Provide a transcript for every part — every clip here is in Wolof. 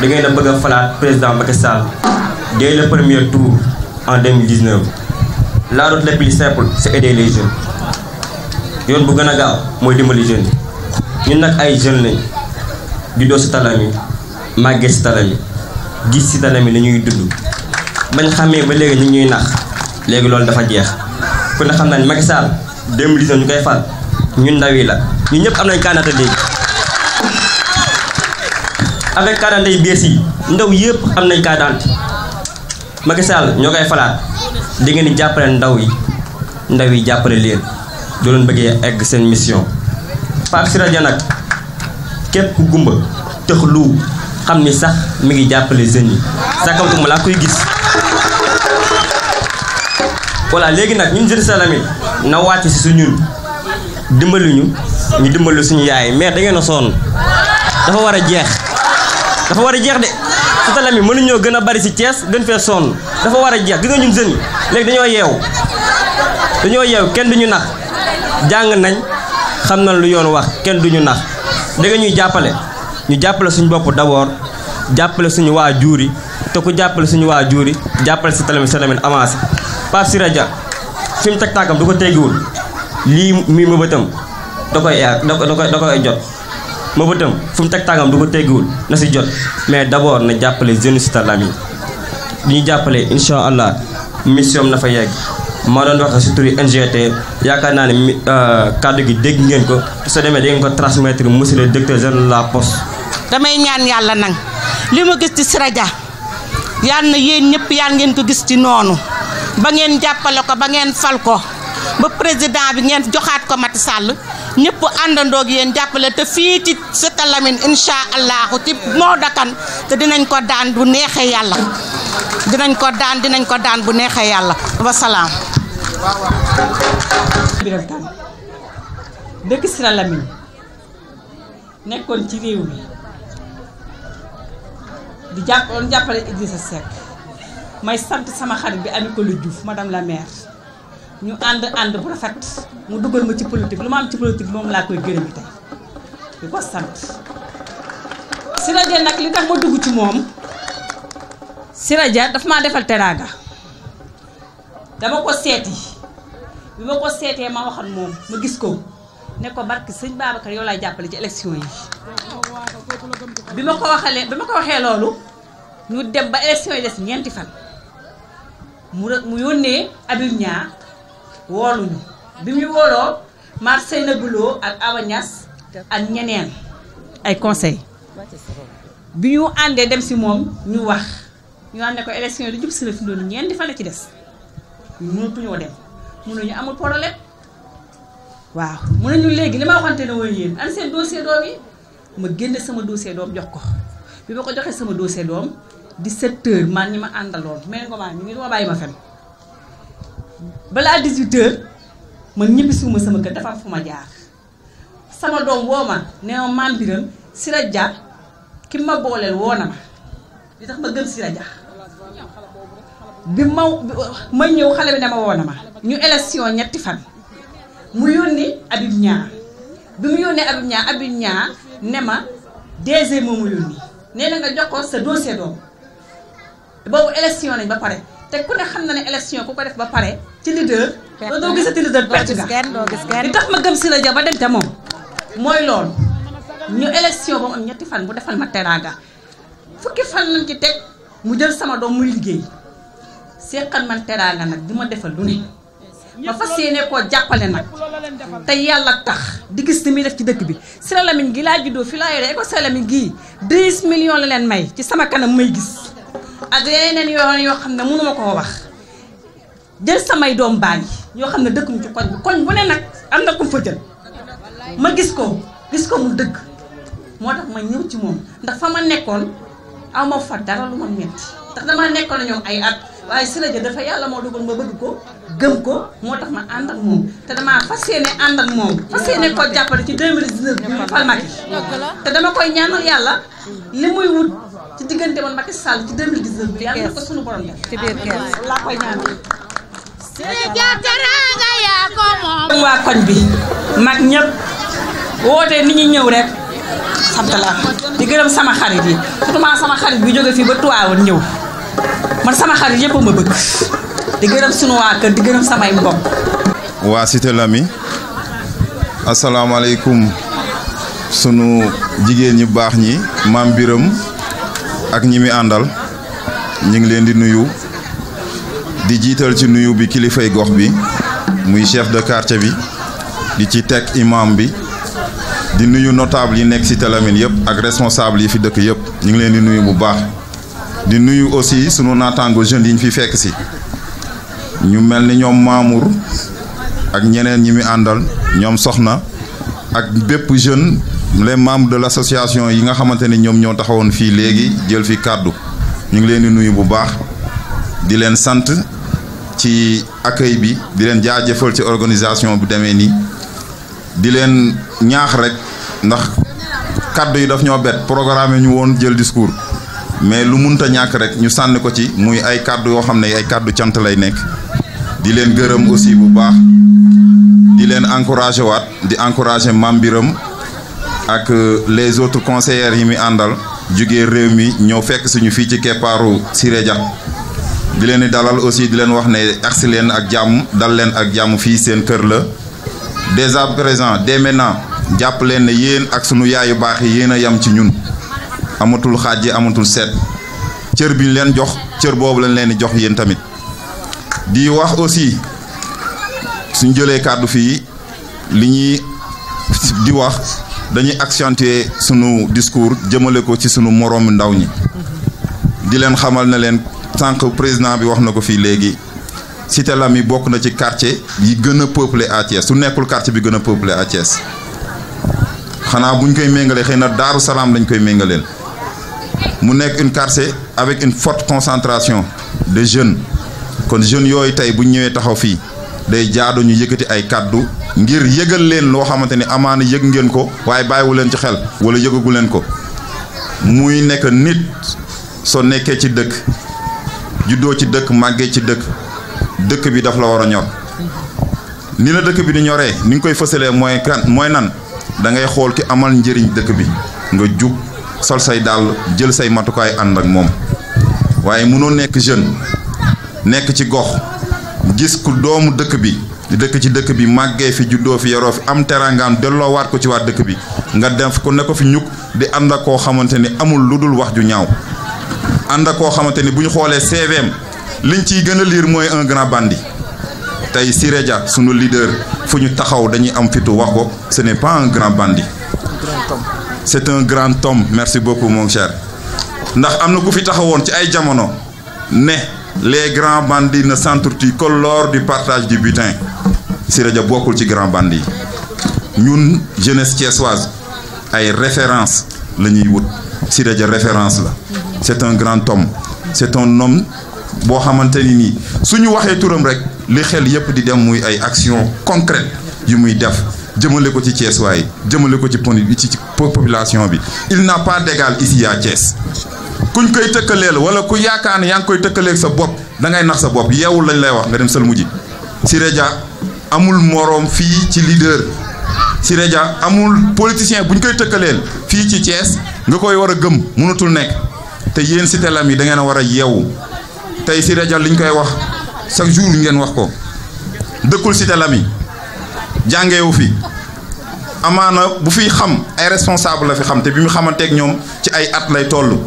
da ngeen a bëgg a falaat président Macky Sall dès le premier tour en 2019 la route la plus simple c'est aider les jeunes yoon bu gën a gaaw mooy dimbali jeunes yi ñun nag ay jeunes lañ juddoo si Talami màggee si Talami gis si Talami la ñuy dund bañ xamee ba léegi ñu ngi ñuy nax léegi loolu dafa jeex ku ne xam naa ne Macky Sall 2019 ñu koy fal ñun ndaw yi la ñun ñëpp am nañ candidat léegi avec candidat yi bees yi ndaw yëpp am nañ candidat Macky Sall ñoo koy falaat di ngeen di jàppale ndaw yi jàppale leen doo leen bëggee egg seen mission Pape Siré Dia nag képp ku gumba tëx lu xam ni sax mi ngi jàppale jeunes yi sakamtuma laa koy gis voilà léegi nag ñun jeunes Talami na wàcc si suñu dimbali ñu dimbali suñu yaay mais da ngeen a sonn dafa war a jeex de si Talami mënuñoo gën a bari si Thiès gën fee sonn dafa war a jeex gis nga ñun jeunes yi léegi dañoo yeew kenn duñu nax jàng nañ xam na lu yoon wax kenn duñu nax da nga ñuy jàppale suñu bopp d'abord jàppale suñu waajur yi te ku jàppale suñu waajur yi jàppale si Talami avancé Pape Siré Dia fi mu teg tànkam du ko teggiwul lii mii ma bëtam da koy jot ma bëtam fu mu teg tànkam du ko teggiwul na si jot mais d'abord na jàppale jeunes si Talami di ñu jàppale incha allah mission na fa yegg maa doon wax si turi NGT yaakaar naa ne kàddu gi dégg ngeen ko soo demee da ngeen ko transmettre monsieur le directeur général de la poste. damay ñaan yàlla nag li ma gis ci Siré Dia yal na yéen ñëpp yal ngeen ko gis ci noonu ba ngeen jàppale ko ba ngeen fal ko ba président bi ngeen joxaat ko Macky Sall ñëpp àndandoo ak yéen jàppale te fii ci Talami incha allahu ci moo dakan te dinañ ko daan bu neexee yàlla dinañ ko daan bu neexee yàlla wasalaam. Biram Kane dëkk si Talami nekkoon ci réew mi di jàppale Idrissa Seck may sant sama xarit bi Ami Collou Diouf madame la maire ñu ànd bu rafet mu dugal ma ci politique lu ma am ci politique moom laa koy gërëm tey di ko sant Siré Dia nag li tax ma dugg ci moom Siré Dia daf maa defal teraanga dama ko seeti bi ma ko seetee ma waxoon moom ma gis ko ne ko barki sëñ Babacar yow laay jàppale ci élection yi bi ma ko waxee loolu ñu dem ba élection yi des ñeenti fan mu yónnee Habib Niang wooluñu bi muy wooloo Marseille Bulo ak Awa Niass ak ñeneen ay conseil bi ñu àndee dem si moom ñu wax ñu ànd ne ko élection yi lu jub si la fi doon ñeenti fan la ci des ñu mënatuñoo dem mënuñu amul problème waaw mun nañu léegi li ma waxante ne woon yéen an seen dossier doom yi ma génne sama dossier doom jox ko bi ma ko joxee sama dossier doom 17h man ñi ma àndaloon mais nga maa ñu ngi dama bàyyi ma fen balaa 18h man ñibbisiwuma sama kër dafa am fu ma jaar sama doom woo ma ne ma Mame Birame Siré Dia ki ma booleel woo na ma li tax ma gëm Siré Dia bi ma ñëw xale bi dama woo na ma ñu élection ñetti fan mu yónni Habib Niang bi mu yónnee Habib Niang ne ma DG moomu yónni nee na nga jox ko sa dossier doom boobu élection nañ ba pare te ku ne xam na ne élection ku ko def ba pare ci leader doo gisati leader perte nga li tax ma gëm Siré Dia ba dem te moom mooy loolu ñu élection ba mu am ñetti fan bu defal ma teraanga fukki fan lañ ci teg mu jël sama doom muy liggéey seqal man teraanga nag di ma defal lu ne ma fas yéene koo jàppale nag te yàlla tax di gis ni muy def ci dëkk bi Siré Lamine gi laa juddoo fi laa yore école Siré Lamine gii 10 millions la leen may ci sama kanam may gis ak yeneen yoo xam ne mënuma koo wax jël samay doom baay yoo xam ne dëkkuñu ci koñ bi koñ bu ne nag am na ku fa jël ma gis ko mu dëgg moo tax ma ñëw ci moom ndax fa ma nekkoon aw ma fa dara lu ma metti ndax dama nekkoon na ñoom ay at waaye Siré Dia dafa yàlla moo dogal ma bëgg ko gëm ko moo tax ma ànd ak moom te damaa fas yéene ànd ak moom fas yéene ko jàppale ci 2019 bi mu fal Macky te dama koy ñaanal yàlla li muy wut ci diggante man Macky Sall ci 2019 bi yàlla na ko sunu borom def ci biir kees laa koy ñaanal. Siré Dia teraanga yaa ko moom. waa koñ bi mag ñëpp woote nit ñi ñëw rek sant la di gërëm sama xarit yi surtout sama xarit bi jóge fii ba Tivaouane ñëw man sama xarit yëpp ma bëgg di gërëm sunu waa kër di gërëm samay mbokk. waa Cité Lamy asalaamaaleykum sunu jigéen ñi baax ñi maam Biram ak ñi mi àndal ñu ngi leen di nuyu di jiital ci nuyu bi kilifay gox bi muy chef de quartier bi di ci teg imam bi di nuyu notable yi nekk Cité Lamy yëpp ak responsable yi fi dëkk yëpp ñu ngi leen di nuyu bu baax di nuyu aussi sunu naataango jeunes yi ñu fi fekk si ñu mel ni ñoom Mamour ak ñeneen ñi mi àndal ñoom Soxna ak bépp jeune les membres de l'association yi nga xamante ni ñoom ñoo taxawoon fii léegi jël fi kàddu ñu ngi leen di nuyu bu baax di leen sant ci accueil bi di leen jaajëfal ci organisation bu demee nii di leen ñaax rek ndax kàddu yi daf ñoo bett programme ñu woon jël discours mais lu munta ñàkk rek ñu sànni ko ci muy ay kàddu yoo xam ne ay kàddu cant lay nekk di leen gërëm aussi bu baax di leen encouragé waat di encouragé Mame Biram ak les autres conseillers yi mi àndal jugee réew mi ñëw fekk suñu fii ci keppaaru Siré Dia di leen di dalal aussi di leen wax ne agsi leen ak jàmm dal leen ak jàmm fii seen kër la dès à présent dès maintenant jàpp leen ne yéen ak sunu yaayu baax yi yéen a yam ci ñun amatul xaaj yi amatul seet cër bi ñu leen jox cër boobu lañ leen di jox yéen tamit di wax aussi suñ jëlee kàddu fii li ñuy di wax dañuy accentuer sunu discours jëmale ko ci sunu moroomu ndaw ñi di leen xamal ne leen sànq président bi wax na ko fii léegi Cité Lamy bokk na ci quartier yi gën a peuplé à Thiès su nekkul quartier bi gën a peuplé à Thiès xanaa buñ koy méngalee xëy na Daaru Salaam lañ koy méngaleel mu nekk une quartier avec une forte concentration de jeunes kon jeunes yooyu tey buñ ñëwee taxaw fii day jaadu ñu yëkkati ay kàddu ngir yëgal leen loo xamante ni amaana yëg ngeen ko waaye bàyyiwu leen ci xel wala yëgagu leen ko muy nekk nit soo nekkee ci dëkk juddoo ci dëkk màggee ci dëkk bi daf la war a ñor ni la dëkk bi di ñoree ni nga koy fësalee mooy nan da ngay xool ki amal njëriñ dëkk bi nga jug sol say dàll jël say matukaay ànd ak moom waaye mënoo nekk jeune nekk ci gox gis ku doomu dëkk bi dëkk ci dëkk bi màggee fi juddoo fi yaroo fi am teraangaam delloo waat ko ci waa dëkk bi nga def ko ne ko fi ñukk di ànd ak koo xamante ni amul lu dul wax ju ñaaw ànd ak koo xamante ni bu ñu xoolee CVM liñ ciy gën a liir mooy un grand bandit tey Siré Dia sunu leader fu ñu taxaw dañuy am fitu wax ko ce n'est pas un grand bandit c'est un grand homme merci beaucoup mon cher ndax am na ku fi taxawoon ci ay jamono ne les grands bandits ne s'entretuent que lors du partage du butin Siré Dia bokkul ci grand bandit yi ñun jeunesse thiessoise ay référence la ñuy wut Siré Dia référence la c'est un grand homme c'est un homme boo xamante ni nii suñu waxee turam rek li xel yépp di dem muy ay action concrète yu muy def jëmale ko ci Thiès waaye jëmale ko ci population bi il n'a pas d'égal ici à Thiès kuñ koy tëkkaleel wala ku yaakaar ne yaa ngi koy tëkkaleeg sa bopp da ngay nax sa bopp yeewul lañ lay wax nga dem sël mujji Siré Dia amul moroom fii ci leader Siré Dia amul politicien buñ koy tëkkaleel fii ci Thiès nga koy war a gëm mënatul nekk te yéen Cité Lamy da ngeen a war a yeewu tey Siré Dia liñ koy wax chaque jour ngeen wax ko dëkkul Cité Lamy jàngeewu fi amaana bu fiy xam ay responsable la fi xam te bi mu xamanteeg ñoom ci ay at lay toll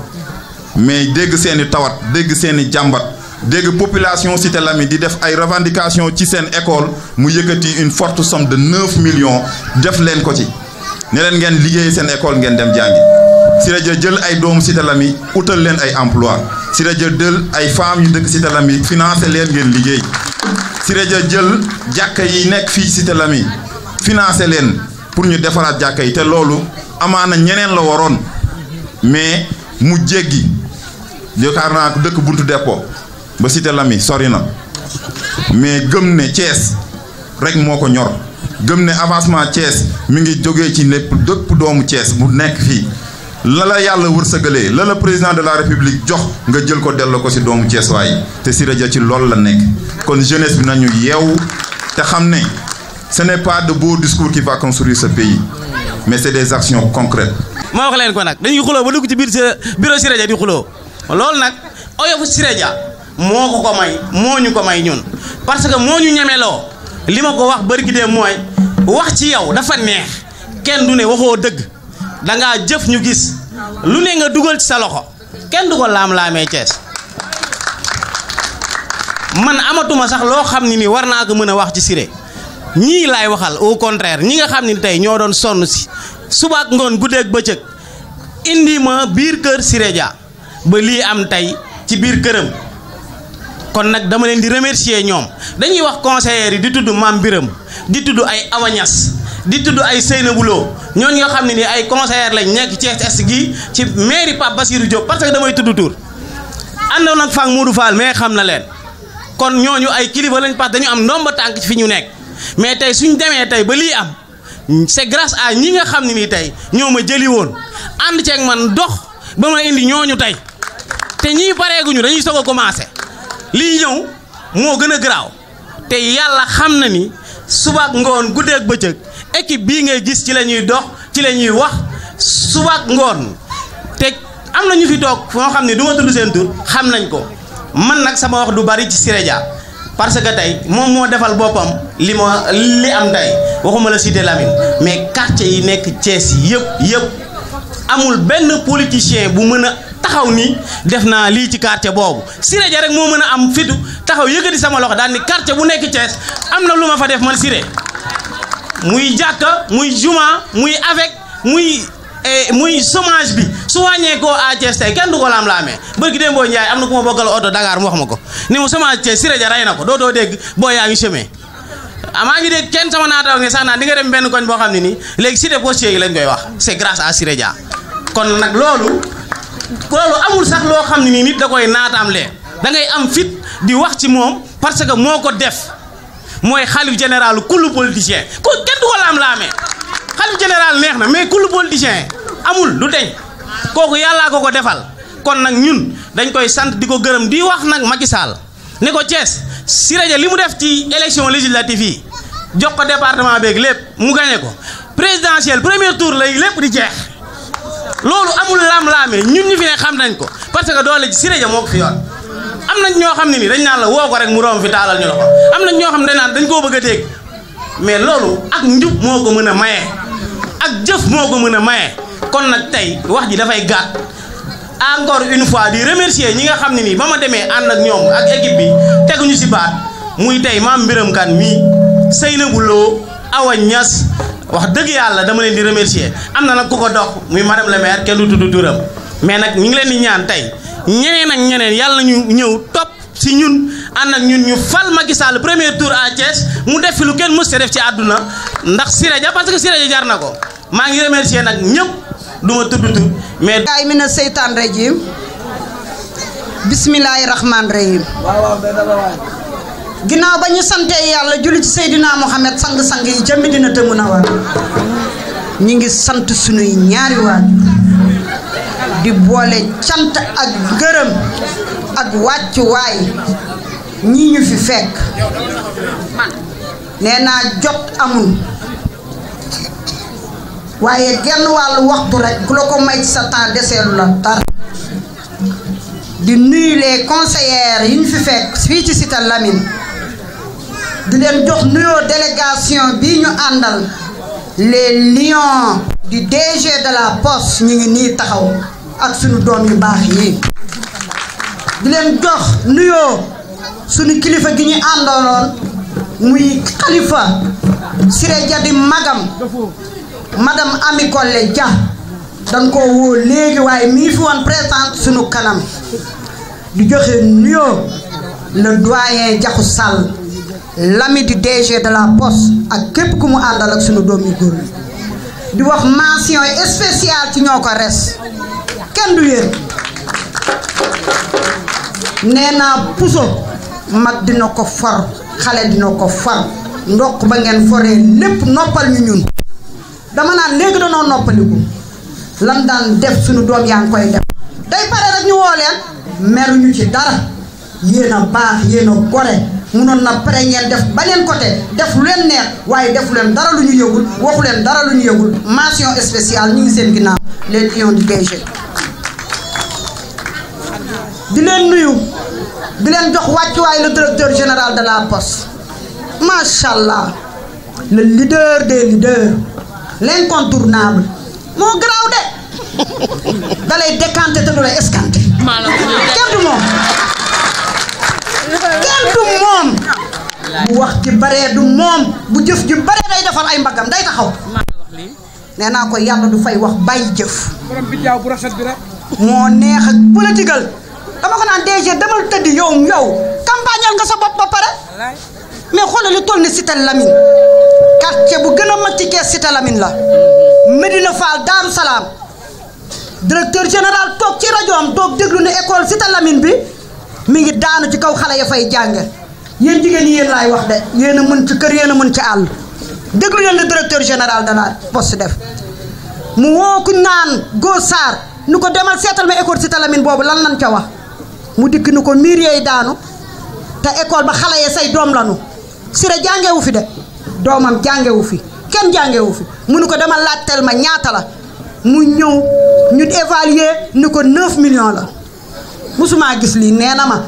mais dégg seeni tawat dégg seeni jàmbat dégg population Cité Lamy di def ay revendications ci seen école mu yëkkati une forte somme de 9 millions def leen ko ci ne leen ngeen liggéey seen école ngeen dem jàngi Siré Dia jël ay doomu Cité Lamy utal leen ay emploi Siré Dia jël ay femmes yu dëkk Cité Lamy financé leen ngeen liggéey Siré Dia jël jàkka yi nekk fii Cité Lamy financé leen pour ñu defaraat jàkka yi te loolu amaana ñeneen la waroon mais mu jéggi yaakaar naa dëkk buntu dépôt ba Cité Lamy sori na mais gëm ne Thiès rek moo ko ñor gëm ne avancement Thiès mi ngi jógee ci lépp dëpp doomu Thiès bu nekk fii la yàlla wërsëgalee la président de la république jox nga jël ko delloo ko ci doomu Thiès waay te Siré Dia ci loolu la nekk kon jeunesse bi nañu yeewu te xam ne ce n'est pas de beaux discours qui va construire ce pays mais c'est des actions concrètes. ma wax leen ko nag dañuy xuloo ba dugg ci biir bureau Siré Dia di xuloo loolu nag oyofu Siré Dia moo ko may moo ñu ko may ñun parce que moo ñu ñemeloo li ma ko wax bari gi dee mooy wax ci yow dafa neex kenn du ne waxoo dëgg dangaa jëf ñu gis lu ne nga dugal ci sa loxo kenn du ko laam-laamee Thiès man amatuma sax loo xam ne ni war naa ko mën a wax ci Siré ñii laay waxal au contraire ñi nga xam ne tey ñoo doon sonn si subaak ngoon guddeeg bëccëg indi ma biir kër Siré Dia ba lii am tey ci biir këram kon nag dama leen di remercier ñoom dañuy wax conseillers yi di tudd Mame Biram di tudd ay Awa Niass di tudd ay Seynabou Lo ñooñu nga xam ne ni ay conseillers lañ nekk Thiès Est gi ci mairie Pape Bassirou Diop parce que damay tudd tur àndoon nag Fang Modou Fall mais xam na leen kon ñooñu ay kilifa lañ parce que dañu am ndomba tànk ci fi ñu nekk mais tey suñ demee tey ba lii am c'est grâce à ñi nga xam ne nii tey ñoo ma jëli woon ànd ceeg man dox ba ma indi ñooñu tey te ñii pareeguñu dañuy soog a commencé lii ñëw moo gën a garaaw te yàlla xam na ni subaak ngoon guddeeg bëccëg équipe bii ngay gis ci la ñuy dox ci la ñuy wax subaak ngoon te am na ñu fi toog foo xam ne du ma tudd seen tur xam nañ ko man nag sama wax du bari ci Siré Dia parce que tey moom moo defal boppam li am tey waxuma la Cité Lamy mais quartier yi nekk Thiès yëpp amul benn politicien bu mën a taxaw ni def naa lii ci quartier boobu Siré Dia rek moo mën a am fitu taxaw yëkkati sama loxo daal ni quartier bu nekk Thiès am na lu ma fa def man Siré muy jàkka muy juma muy avec muy chômage bi su wàññeekoo à Thiès tey kenn du ko laam-laamee bërki démb boo Njaay am na ku ma bokkal oto Dakar mu wax ma ko ni mu chômage Thiès Siré Dia rey na ko dootoo dégg boo yaa ngi chômé maa ngi dégg kenn sama naataw nge sax naa di nga dem benn koñ boo xam ne nii léegi cité postier yi lañ koy wax c'est grâce à Siré Dia kon nag loolu amul sax loo xam ne nii nit da koy naataam lee da ngay am fit di wax ci moom parce que moo ko def mooy xalif général kullu politicien ko kenn du ko laam-laamee xalif général neex na mais kullu politicien amul du deñ kooku yàllaa ko defal kon nag ñun dañ koy sant di ko gërëm di wax nag Macky Sall ne ko Thiès Siré Dia li mu def ci élection législative yi jox ko département beeg lépp mu gagné ko présidentielle premier tour lay lépp di jeex loolu amul laam-laamee ñun ñu fi ne xam nañ ko parce que doole ci Siré Dia moo ko fi yoon am nañ ñoo xam ne ni dañ naan la woo ko rek mu romb fi taalal ñu la ko am nañ ñoo xam ne dañ naan dañ koo bëgg a dégg mais loolu ak njub moo ko mën a maye ak jëf moo ko mën a maye kon nag tey wax ji dafay gàtt encore une fois di remercier ñi nga xam ne nii ba ma demee ànd ak ñoom ak équipe bi teguñu si baat muy tey Mame Biram Kane mii Seynabou Lo Awa Niass wax dëgg yàlla dama leen di remercier am na nag ku ko dox muy madame le maire kenn du tudd turam mais nag ñu ngi leen di ñaan tey ñeneen ak ñeneen yàlla ñu ñëw topp si ñun ànd ak ñun ñu fal Macky Sall premier tour à Thiès mu def fi lu kenn mës a def ci àdduna ndax Siré Dia parce que Siré Dia jar na ko maa ngi remercier nag ñëpp du ma tudd tur mais. gaay mina seytaan rajim bismillahi rahman rahim ginnaaw ba ñu santee yàlla julli ci Seydina Mohamed sang-sang yi jëmmi dina te mun a war ñi ngi sant sunuy ñaari waajur di boole cant ak gërëm ak wàccuwaay ñii ñu fi fekk nee naa jot amul waaye genn wàllu waxtu rek ku la ko may ci sa temps deseelu la dara di nuyu les conseillers yi ñu fi fekk fii ci Cité Lamy di leen jox nuyoo délégation bii ñu àndal les lions du DG de la poste ñu ngi nii taxaw ak sunu doom yu baax yi di leen jox nuyoo sunu kilifa gi ñu àndaloon muy xalifa Siré Dia di magam madame Ami Collé Dia dañ ko woo léegi waaye mi ngi fi woon présente sunu kanam di joxe nuyoo le doyen Diakhou Sall l'ami du DG de la poste ak képp ku mu àndal ak sunu doom yu góor di wax mention spéciale ci ñoo ko res kenn du yéen nee naa puso mag dina ko for xale dina ko for ndokk ba ngeen foree lépp noppal ñu ñun dama naan léegi danoo noppaliku lan daan def suñu doom yaa ngi koy def day pare rek ñu woo leen meruñu ci dara yéen a baax yéen a gore munoon na pare ngeen def beneen côté def lu leen neex waaye def leen dara lu ñu yëgul waxu leen dara lu ñu yëgul mention spéciale ñu ngi seen ginnaaw les lions du DG di leen nuyu di leen jox wàccuwaay le directeur général de la poste macha allah le leader des leaders l'incontournable moo garaaw de dalay décanté te du lay escanté kenn du moom bu wax ji baree du moom bu jëf ji baree day defal ay mbagam day taxaw nee naa ko yàlla du fay wax bàyyi jëf moo neex ak politigal dama ko naan DG demal tëdd yow campagnal nga sa bopp ba pare mais xoolal li toll ni Cité Lamine quartier bu gën a mag ci Thiès Cité Lamine la Medina Fall Daaru Salaam directeur général toog ci rajoom toog déglu ne école Cité Lamine bi mi ngi daanu ci kaw xale ya fay jànge yéen jigéen ñi yéen laay wax de yéen a mën ci kër yéen a mën ci àll déglu leen le directeur général de la poste def mu woo ku naan Go Sarr ni ko demal seetal ma école Cité Lamine boobu lan lan ca wax mu dikk ni ko miir yeey daanu te école ba xale ya say doom lanu Siré jàngewu fi de doomam jàngewu fi kenn jàngewu fi mu ni ko demal laajteel ma ñaata la mu ñëw ñu évaluer ni ko 9 millions la musuma gis lii nee na ma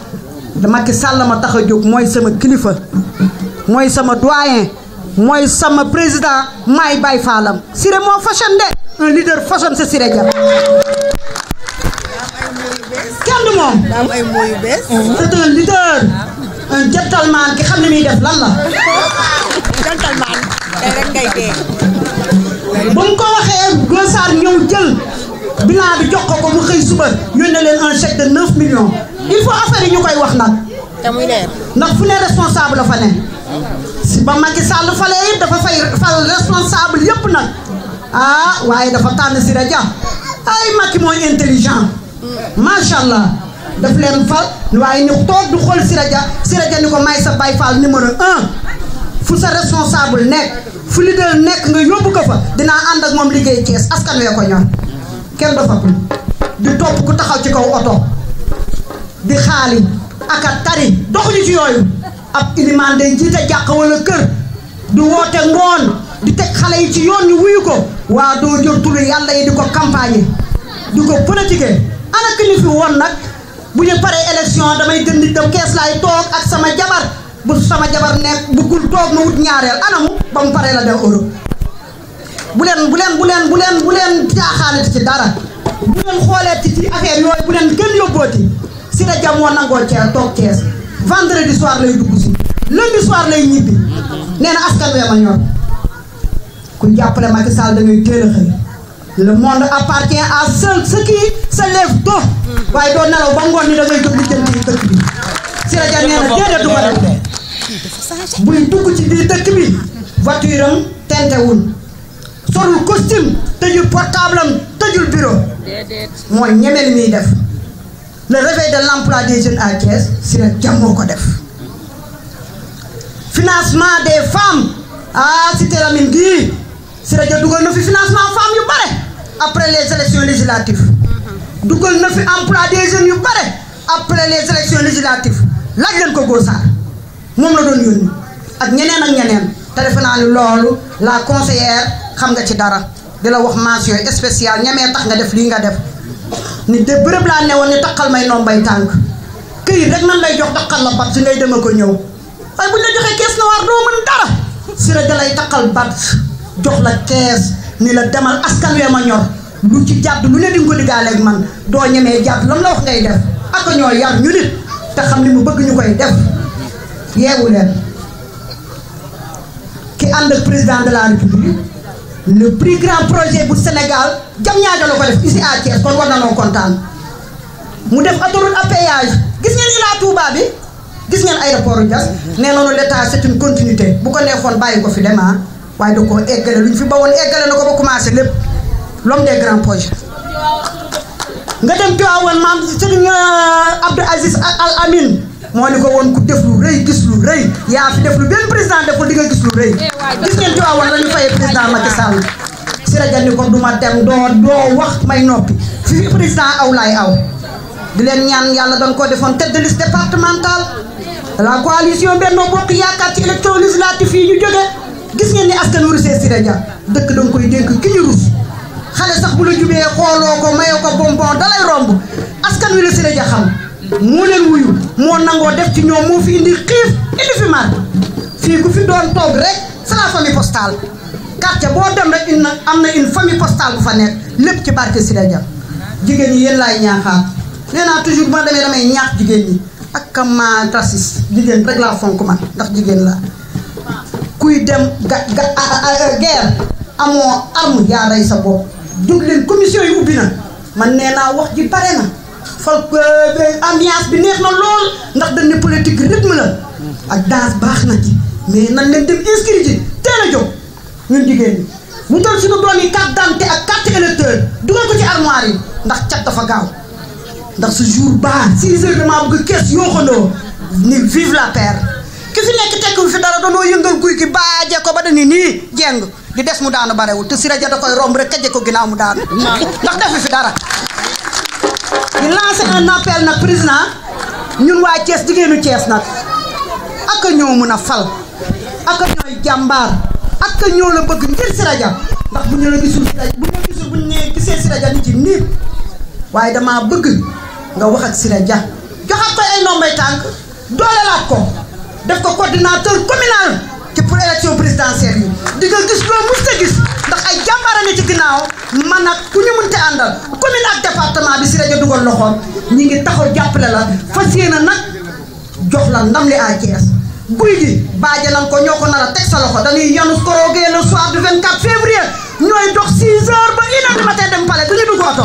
Macky Sall ma tax a jóg mooy sama kilifa mooy sama doyen mooy sama président maay bay faalam Siré moo fashion de un leader fashion c'est Siré Dia kenn du moom c'est un leader un gentleman ki xam ne muy def lan la gentleman day rek ngay dee ba mu ko waxee Go Sarr ñëw jël bilan bi jox ko mu xëy suba yónnee leen un chèque de 9 millions il faut affaire yi ñu koy wax nag te muy leer ndax fu ne responsable la fa ne si ba Macky Sall falee it dafa fal responsable yépp nag ah waaye dafa tànn Siré Dia ay Macky mooy intelligent macha allah daf leen fal waaye ni toog du xool Siré Dia ni ko may sa Baye Fall numéro 1 fu sa responsable nekk fu leader nekk nga yóbbu ko fa dinaa ànd ak moom liggéey Thiès askan wee ko ñor kenn dafatul di topp ku taxaw ci kaw oto di xaali ak a tari doxuñu ci yooyu ab ilimaan day jiite jàq wala kër du woote ngoon di teg xale yi ci yoon ñu wuyu ko waa doo jël turu yàlla yi di ko campagne di ko politiquer ana ki ñu fi woon nag bu ñu paree élection damay jënd dem kees laay toog ak sama jabar bu sama jabar nekk bëggul toog ma wut ñaareel anamu ba mu paree la dem Europe bu leen jaaxaanati ci dara bu leen xoolee ci affaire yooyu bu leen gën yóbbooti Siré Dia moo nangoo Thiès toog Thiès vendredi soir lay dugg si lundi soir lay ñibbi nee na askan wee ma ñor ku jàppale Macky Sall da ngay teel a xëy le monde appartient à ceux qui se lèvent tôt waaye doo nelaw ba ngoon ni da ngay jóg li jëm ci dëkk bi Siré Dia nee na déedéet du ko def buy dugg ci biir dëkk bi voiture am tentewul solul costume tëjul portable am tëjul bureau mooy ñeme li muy def le réveil de l'emploi des jeunes à Thiès Siré Dia moo ko def financement des femmes ah Cité Lamine gii Siré Dia dugal na fi financement femmes yu bare après les élections législatives dugal na fi emploi des jeunes yu bare après les élections législatives laaj leen ko Go Sarr moom la doon yónni ak ñeneen te defe naa ni loolu la conseillère xam nga ci dara di la wax mention spéciale ñamee tax nga def lii nga def ni de bërëb laa ne woon ni takkal may nombay tànk këyit rek nan lay jox takkal la bat si ngay dem ko ñëw waaye buñ la joxee caisse noire doo mën dara Siré Dia lay takkal bat jox la caisse ni la demal askan wee ma ñor lu ci jàdd lu ne di nga ko diggaaleeg man doo ñemee jàdd lam la wax ngay def ak ñoo yar ñu nit te xam li mu bëgg ñu koy def yeewu leen ki ànd ak président de la république le plus grand projet bu Sénégal Diamniadio la ko def ici à Thiès kon war na noo kontaan mu def autoroute à péage gis ngeen Ila Touba bi gis ngeen aéroport Diass nee noonu l'état c'est une continuité bu ko neexoon bàyyi ko fi dema waaye da koo eggale lu ñu fi bawoon eggale na ko ba commencé lépp l'homme des grands projets nga dem Tiwaawan maam Serigne Abdou Aziz Al Amin moo ni ko woon ku def lu rëy gis lu rëy yaa fi def lu benn président deful di nga gis lu rëy gis ngeen Tiwaawan la ñu fayee président Macky Sall Siré Dia ni ko duma dem doo wax may noppi fi président aw laay aw di leen ñaan yàlla dañ ko defoon tête de liste départementale la coalition Benno Bokk Yaakaar ci élection législative yi ñu jóge gis ngeen ni askan wi rusee Siré Dia dëkk danga koy dénk ki ñu rus xale sax bu la jubee xooloo ko mayoo ko bonbon dalay romb askan wi la Siré Dia xam moo leen wuyu moo nangoo def ci ñoom moo fi indi xiif indi fi mar fii ku fi doon toog rek c'est la famille postale quartier boo dem rek am na une famille postale bu fa nekk lépp ci barke Siré Dia jigéen ñi yéen laay ñaaxaat nee naa toujours ma demee damay ñaax jigéen ñi ak ma raciste jigéen rek laa fonk man ndax jigéen la kuy dem guerre amoo arme yaa rey sa bopp jóg leen commission yi ubbi na man nee naa wax ji bare na fal ambiance bi neex na lool ndax dañ ne politique rythme la ak danse baax na ci mais nan leen dem inscrire ji teel a jóg ñun jigéen ñi mu tal suñu doom yi carte d'identité ak carte électeur dugal ko ci armoire yi ndax cat dafa gaaw ndax ce jour baa 6 heures dama bëgg kees yoo xandoo ni vive la paire ki fi nekk tekk fi dara danoo yëngal guy gi baaje ko ba dañu nii jeng di des mu daanu barewul te Siré Dia da koy romb rek kaje ko ginnaaw mu daanu ndax defi fi dara di lancer un appel nag président ñun waa Thiès jigéenu Thiès nag ak a ñoo mën a fal ak a ñooy jàmbaar ak a ñoo la bëgg ngir Siré Dia ndax bu ñu la gisul bu ñu nee gisee Siré Dia ni ci nii waaye damaa bëgg nga wax ak Siré Dia joxaat koy ay ndombay tànk doolelaat ko def ko coordinateur communal ci pour élection présidentielle yi di nga gis loo mus ta gis ndax ay jàmbaara ne ci ginnaaw man nag ku ñu mënte àndal commune ak département bi Siré Dia dugal loxoom ñi ngi taxaw jàppale la fas yéene nag jox la ndam li à Thiès guy gi baaje lan ko ñoo ko nar a teg sa loxo dañuy yanu korogee le soir du 24 février ñooy dox 6 heures ba 1 heure du matin dem palais duñu dugg oto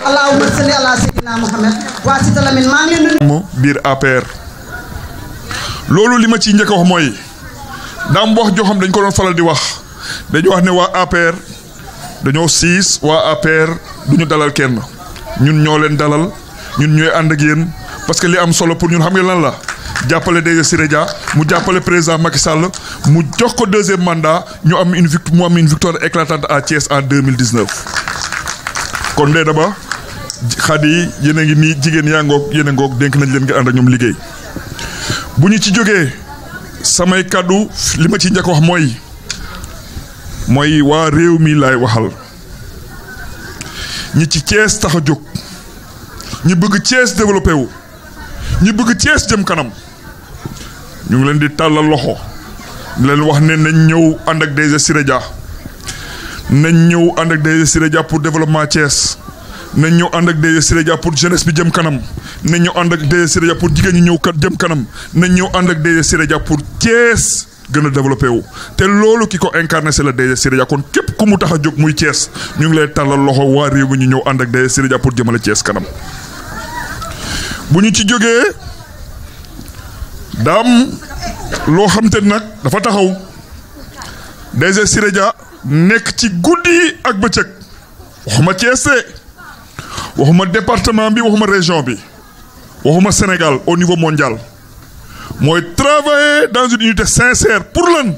allahumma salli ala sayyidina Muhammad waa Cité Lamine maa ngi leen mu biir APR loolu li ma ciy njëkk a wax mooy daam wax joo xam dañ ko doon faral di wax dañu wax ne waa APR dañoo siis waa APR duñu dalal kenn ñun ñoo leen dalal ñun ñooy ànd ak yéen parce que li am solo pour ñun xam nga lan la jàppale DG Siré Dia mu jàppale président Macky Sall mu jox ko 2e mandat ñu am une victoire éclatante à Thiès en 2019 kon dee daba Khady yéen a ngi nii jigéen yaa ngoog yéen a ngoog dénk nañ leen nga ànd ak ñoom liggéey bu ñu ci jógee samay kàddu li ma ci njëkk wax mooy waa réew mi laay waxal ñi ci Thiès tax a jóg ñi bëgg Thiès développé wu ñi bëgg Thiès jëm kanam ñu ngi leen di tàllal loxo di leen wax ne nañ ñëw ànd ak DG Siré Dia nañ ñëw ànd ak DG Siré Dia pour développement Thiès nañ ñëw ànd ak DG Siré Dia pour jeunesse bi jëm kanam nañ ñëw ànd ak DG Siré Dia pour jigéen ñi ñëw jëm kanam nañ ñëw ànd ak DG Siré Dia pour Thiès gën a développé wu te loolu ki ko incarné c'est la DG Siré Dia kon képp ku mu tax a jóg muy Thiès ñu ngi lay tàllal loxo waa réew mi ñu ñëw ànd ak DG Siré Dia pour jëmale Thiès kanam bu ñu ci jógee daam loo xam te nag dafa taxaw DG Siré Dia nekk ci guddi ak bëccëg waxuma Thiès waxuma département bi waxuma région bi waxuma Sénégal au niveau mondial mooy travailler dans une unité sincère pour lan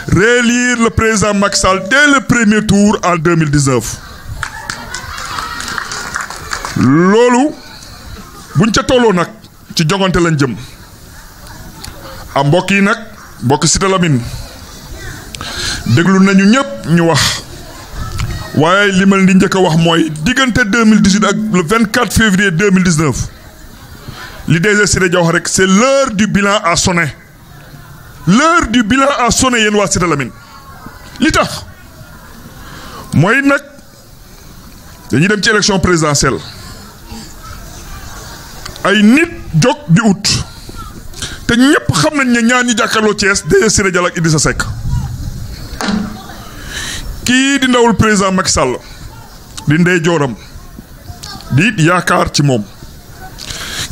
réélire le président Macky Sall dès le premier tour en 2019 loolu buñ ca tolloo nag ci jongante lañ jëm am mbokk yi nag mbokk Cité Lamine déglu nañu ñëpp ñu wax waaye li ma leen di njëkk a wax mooy diggante 2018 ak le 24 février 2019 li DG Siré Dia wax rek c'est l'heure du bilan à sonner l'heure du bilan à sonner yéen waa Cité Lamine li tax mooy nag dañuy dem ci élection présidentielle ay nit jóg di ut te ñëpp xam nañ ne ñaar ñi jàkkaarloo Thiès DG Siré Dia ak Idrissa Seck kii di ndawul président Macky Sall di ndey jooram di yaakaar ci moom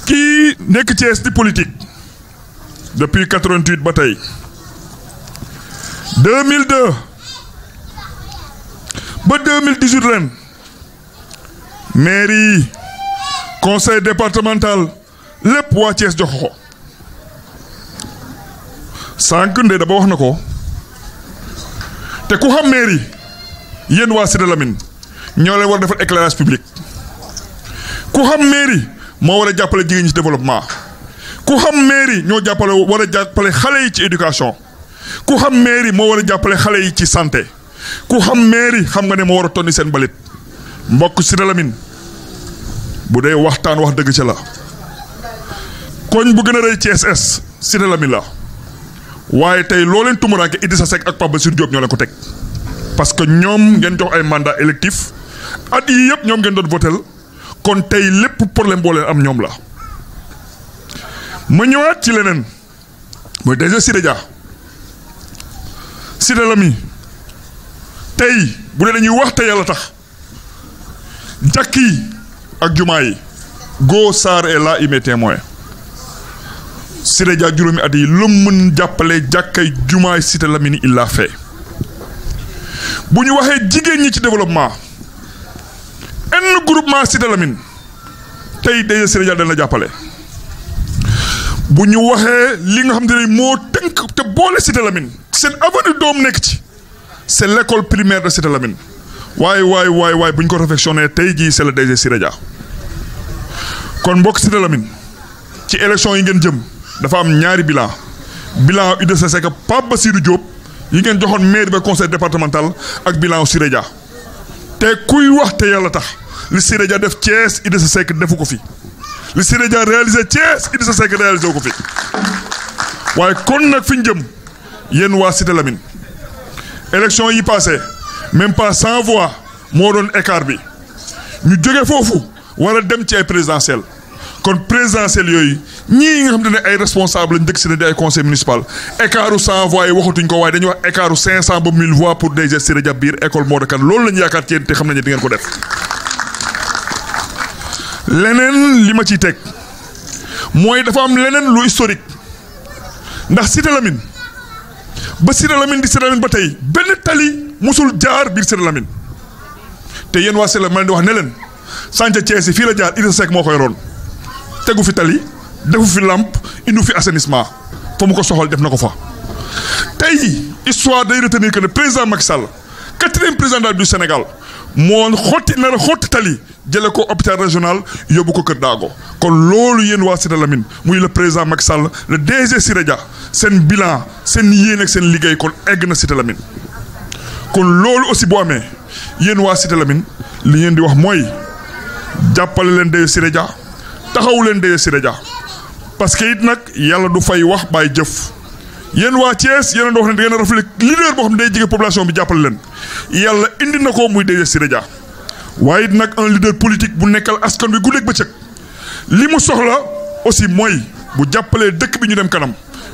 kii nekk Thiès di politique depuis 88 ba tey 2002 ba 2018 ren mairie conseil départemental lépp waa Thiès jox ko sànq ndee daba wax na ko te ku xam mairie yéen waa Cité Lamine ñoo leen war a defal éclairage public ku xam mairie moo war a jàppale jigéen ñi ci développement ku xam mairie ñoo jàppale war a jàppale xale yi ci éducation ku xam mairie moo war a jàppale xale yi ci santé ku xam mairie xam nga ne moo war a tonni seen balit mbokk Cité Lamine bu dee waxtaan wax dëgg ca la koñ bu gën a rëy CSS Cité Lamine la waaye tey loo leen tumuraanke Idrissa Seck ak Pape Bassirou Diop ñoo leen ko teg parce que ñoom ngeen jox ay mandat électif at yii yëpp ñoom ngeen doon votel kon tey lépp problème boo leen am ñoom la ma ñëwaat ci leneen mooy DG Siré Dia Cité Lamine tey bu dee dañuy wax te yàlla tax jàkk yi ak jumaa yi Go Sarr est là il m'est témoin Siré Dia juróomi at yi lu mën jàppale jàkkay jumaay Cité Lamine il l'a fait bu ñu waxee jigéen ñi ci développement en groupement Cité Lamine tey DG Siré Dia dana jàppale bu ñu waxee li nga xam ne moo tënk te boole Cité Lamine seen avenir doom nekk ci c'est l'école primaire de Cité Lamine waaye bu ñu ko réflexionné tey jii c'est le DG Siré Dia kon mbokk Cité Lamine ci élection yi ngeen jëm dafa am ñaari bilan Idrissa Seck Pape Bassirou Diop yi ngeen joxoon maire ba conseil départemental ak bilan Siré Dia te kuy wax te yàlla tax li Siré Dia def Thiès Idrissa Seck defu ko fi li Siré Dia réalisé Thiès Idrissa Seck réalisé ko fi waaye kon nag fi ñu jëm yéen waa Cité Lamine élection yi passé même pas 100 voix moo doon écart bi ñu jóge foofu war a dem ci ay présidentielles kon présidentielles yooyu ñii nga xam ne ay responsable lañ dëkk si ne di ay conseil municipal écartu 100 voix yi waxatuñ ko waaye dañuy wax écartu 500 ba 1000 voix pour DG Siré Dia biir école Modou Kane loolu la ñu yaakaar ci yéen te xam nañu di ngeen ko def. leneen li ma ciy teg mooy dafa am leneen lu historique ndax Cité Lamine ba Cité Lamine di Cité Lamine ba tey benn tali musul jaar biir Cité Lamine te yéen waa Cité Lamine ma leen di wax ne leen Santhie Thiès yi fii la jaar Idrissa Seck moo koy roon tegu fi tali defu fi lampe indi fi assainissement fa mu ko soxal def na ko fa. tey histoire day retenir que le président Macky Sall 4e président du Sénégal moo nar a xotti tali jële ko hôpital régional yóbbu ko Kër Daago kon loolu yéen waa Cité Lamine muy le président Macky Sall le DG Siré Dia seen bilan seen yéen ak seen liggéey kon egg na Cité Lamine kon loolu aussi boo amee yéen waa Cité Lamine li ngeen di wax mooy jàppale leen DG Siré Dia taxawu leen DG Siré Dia parce que it nag yàlla du fay wax bàyyi jëf yéen waa Thiès yéen a wax ne da ngeen a rafetlu leader boo xam ne day jege population bi jàppale leen yàlla indi na ko muy DG Siré Dia waaye it nag un leader politique bu nekkal askan bi guddeeg bëccëg li mu soxla aussi mooy bu jàppalee dëkk bi ñu dem kanam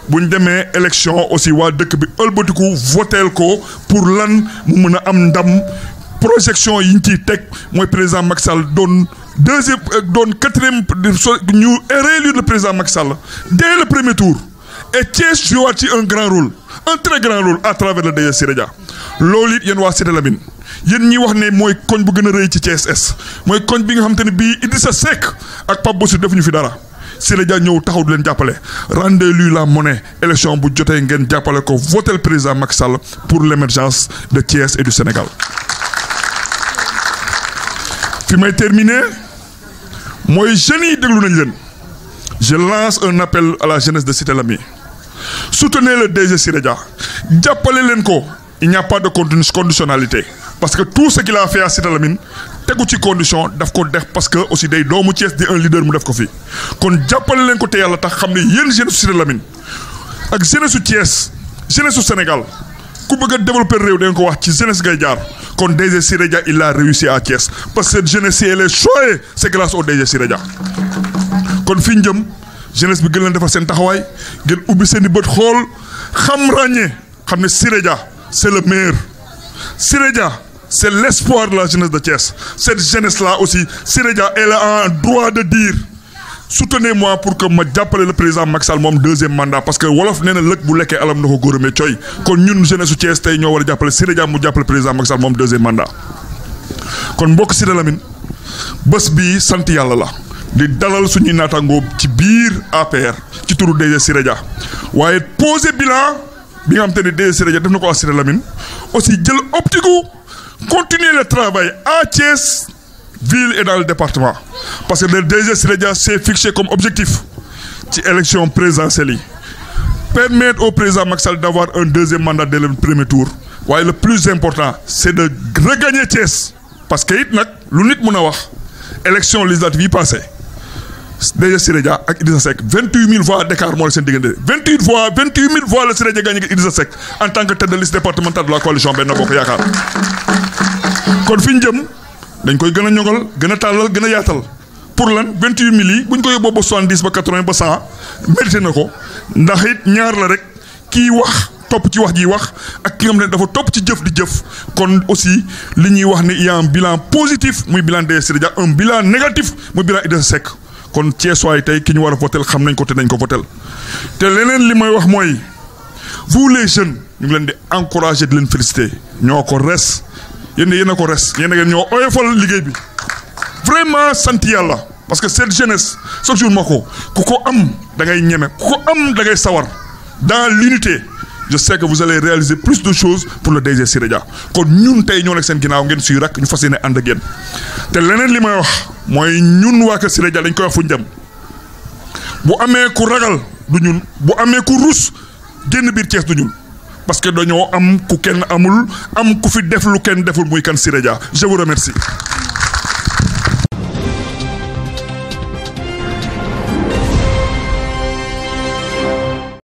bu ñu demee élection aussi waa dëkk bi ëlbatiku voteel ko pour lan mu mën a am ndam projection yi ñu ciy teg mooy président Macky Sall doon doon 4e ñu réélire le président Macky Sall dès le premier tour et Thiès jouaat ci un grand rôle un très grand rôle à travers le DG Siré Dia loolu it yéen waa Cité Lamine yéen ñi wax ne mooy koñ bu gën a rëy ci CSS mooy koñ bi nga xam te ne bii Idrissa Seck ak Pape Bassirou defuñu fi dara Siré Dia ñëw taxaw du leen jàppale rendez-lui la monnaie élection bu jotee ngeen jàppale ko voter le président Macky Sall pour l'émergence de Thiès et du Sénégal. fi may terminer mooy jeunes yi déglu nañ leen je lance un appel à la jeunesse de Cité Lamine soutenez le DG Siré Dia jàppale leen ko il n'y a pas de conditionnalité parce que tout ce qu'il a fait à Cité Lamine tegu ci condition daf ko def parce que aussi day doomu Thiès di un leader mu def ko fi kon jàppale leen ko te yàlla tax xam ne yéen jeunesse su Cité Lamine ak jeunesse su Thiès jeunesse su Sénégal ku bëgg a développer réew da nga ko wax ci jeunesse ngay jaar kon DG Siré Dia il a réussi à Thiès parce que cette jeunesse si elle est choyée c'est grâce au DG Siré Dia kon fi ñu jëm jeunesse bi gën leen defar seen taxawaay ngeen ubbi seen i bët xool xam ràññee xam ne Siré Dia c'est le meilleur Siré Dia c'est l'espoir de la jeunesse de Thiès cette jeunesse là aussi Siré Dia elle a un droit de dire soutenez-moi pour que ma jàppale le président Macky Sall moom 2e mandat parce que wolof nee na lëg bu lekkee alam na ko góorame coy kon ñun jeunesse su Thiès tey ñoo war a jàppale Siré Dia mu jàppale président Macky Sall moom 2e mandat kon mbokk Cité Lamine bés bi sant yàlla la di dalal suñuy naataangoo ci biir APR ci turu DG Siré Dia waaye posé bilan bi nga xam te ne DG Siré Dia def na ko Siré Lamine aussi jël optique continuer le travail à Thiès ville et dans le département parce que le DG Siré Dia s'est fixé comme objectif ci élection présidentielle yi permettre au président Macky Sall d'avoir un deuxième mandat dès le premier tour waaye le plus important c'est de regagner Thiès parce que it nag lu nit mën a wax élection législative yi passé DG Siré Dia ak Idrissa Seck 28 000 voix d'écart moo la seen diggante 28 000 voix la Siré Dia gagné ak Idrissa Seck en tant que tête de liste départementale de la coalition Benno Bokk Yaakaar kon fi ñu jëm dañ koy gën a ñogal gën a tàllal gën a yaatal pour lan 28 000 yi bu ñu ko yóbboo ba 70 ba 80 ba 100 mérité na ko ndax it ñaar la rek kii wax topp ci wax ji wax ak ki nga xam ne dafa topp ci jëf di jëf kon aussi li ñuy wax ne il y a un bilan positif muy bilan DG Siré Dia un bilan négatif muy bilan Idrissa Seck kon Thiessois tey ki ñu war a votel xam nañ ko te nañ ko votel te leneen li may wax mooy vous les jeunes ñu ngi leen di encourager di leen féliciter ñoo ko res yéen a ko res yéen a ñoo oyofal liggéey bi vraiment sant yàlla parce que cette jeunesse chaque jour ma ko ku ko am da ngay ñeme ku ko am da ngay sawar dans l'unité je sais que vous allez réaliser plus de choses pour le DG Siré Dia kon ñun tey ñoo nekk seen ginnaaw ngeen suy rak ñu fas yéene ànd ak yéen te leneen li may wax mooy ñun waa kër Siré Dia dañ koy wax fu ñu dem bu amee ku ragal du ñun bu amee ku rus génn biir Thiès du ñun parce que dañoo am ku kenn amul am ku fi def lu kenn deful muy kan Siré Dia je vous remercie.